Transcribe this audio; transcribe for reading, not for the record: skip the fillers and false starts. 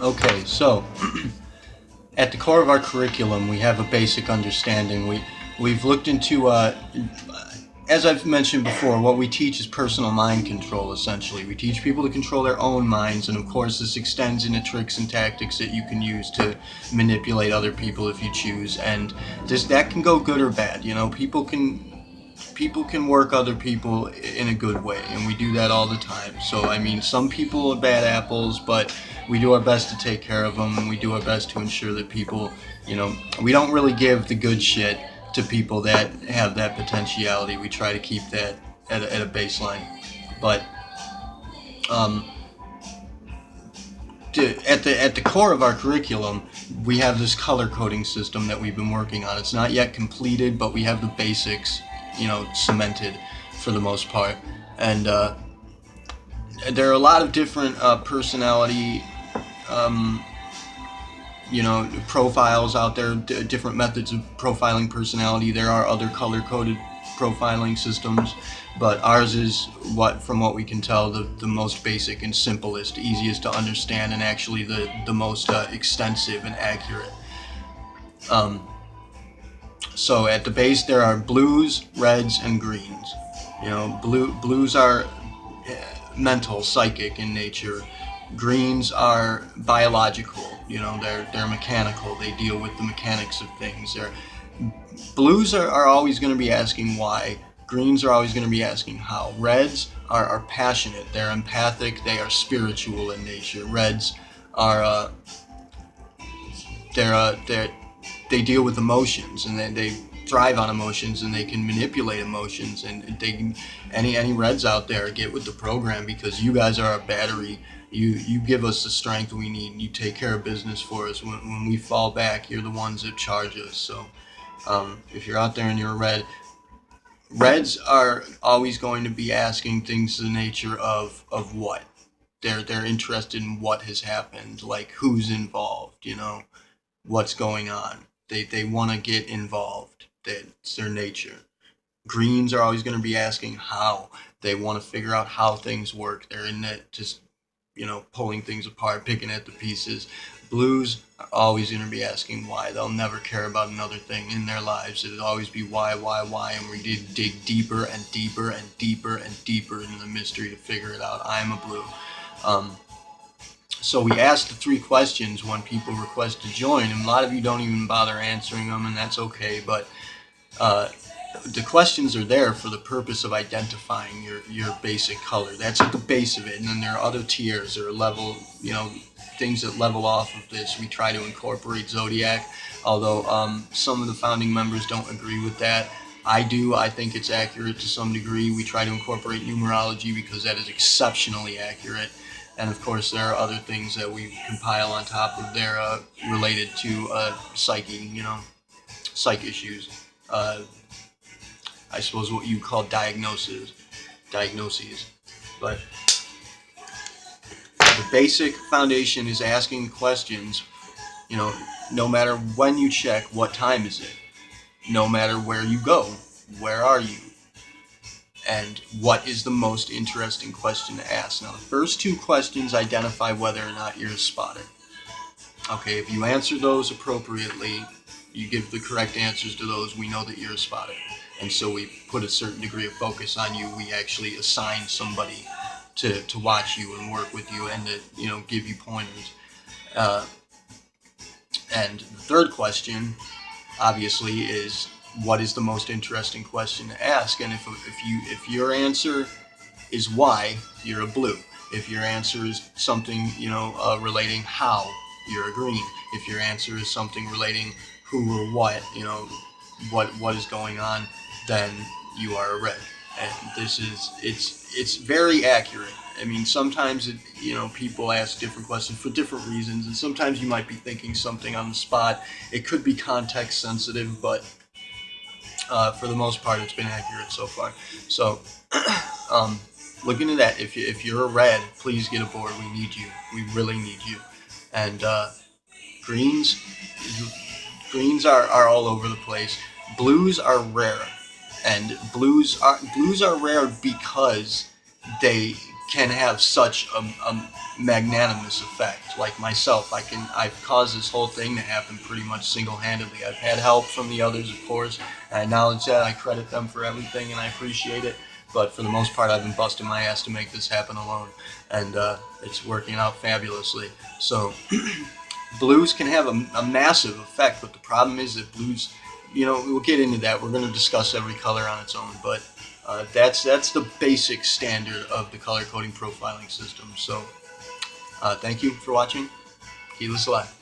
Okay, so at the core of our curriculum, we have a basic understanding. We've looked into, as I've mentioned before, what we teach is personal mind control. Essentially, we teach people to control their own minds, and of course, this extends into tricks and tactics that you can use to manipulate other people if you choose. And this that can go good or bad. You know, people can work other people in a good way, and we do that all the time. So I mean, some people are bad apples, but we do our best to take care of them, and we do our best to ensure that people, we don't really give the good shit to people that have that potentiality. We try to keep that at a baseline. But um, at the core of our curriculum, we have this color coding system that we've been working on. It's not yet completed, but we have the basics, cemented for the most part. And there are a lot of different personality, um, profiles out there, different methods of profiling personality. There are other color coded profiling systems, but ours is, from what we can tell, the most basic and simplest, easiest to understand, and actually the most extensive and accurate. Um, so at the base, there are blues, reds, and greens. Blues are mental, psychic in nature. Greens are biological. They're mechanical. They deal with the mechanics of things. Blues are always going to be asking why. Greens are always going to be asking how. Reds are passionate. They're empathic. They are spiritual in nature. Reds are they deal with emotions, and they thrive on emotions, and they can manipulate emotions. And any Reds out there, get with the program, because you guys are our battery. You give us the strength we need. You take care of business for us. When we fall back, you're the ones that charge us. So if you're out there and you're a Red, Reds are always going to be asking things to the nature of what. They're interested in what has happened, like who's involved, what's going on. They want to get involved. That's their nature. Greens are always going to be asking how. They want to figure out how things work. They're in that, just pulling things apart, picking at the pieces. Blues are always going to be asking why. They'll never care about another thing in their lives. It'll always be why, and we dig deeper and deeper and deeper and deeper into the mystery to figure it out. I'm a blue. So we ask the 3 questions when people request to join, and a lot of you don't even bother answering them, and that's okay. But the questions are there for the purpose of identifying your basic color. That's at the base of it, and then there are other tiers or level, things that level off of this. We try to incorporate zodiac, although some of the founding members don't agree with that. I do. I think it's accurate to some degree. We try to incorporate numerology because that is exceptionally accurate. And of course, there are other things that we compile on top of there related to psyche, psych issues. I suppose what you call diagnoses. But the basic foundation is asking questions, no matter when you check, what time is it? No matter where you go, where are you? And what is the most interesting question to ask? Now, the first 2 questions identify whether or not you're a spotter. Okay, if you answer those appropriately, you give the correct answers to those, we know that you're a spotter. And so we put a certain degree of focus on you. We actually assign somebody to watch you and work with you and to, give you pointers. And the third question, obviously, is what is the most interesting question to ask? And if your answer is why, you're a blue. If your answer is something relating how, you're a green. If your answer is something relating who or what, what is going on, then you are a red. And it's very accurate. I mean, sometimes people ask different questions for different reasons, and sometimes you might be thinking something on the spot. It could be context sensitive, but for the most part, it's been accurate so far. So, look into that. If you're a red, please get aboard. We need you. We really need you. And greens are all over the place. Blues are rare, and blues are rare because they can have such a magnanimous effect. Like myself, I've caused this whole thing to happen pretty much single-handedly. I've had help from the others, of course. I acknowledge that. I credit them for everything, and I appreciate it. But for the most part, I've been busting my ass to make this happen alone, and it's working out fabulously. So blues can have a massive effect, but the problem is that blues, we'll get into that. We're going to discuss every color on its own, but that's the basic standard of the color coding profiling system. So thank you for watching. Keyless Alive.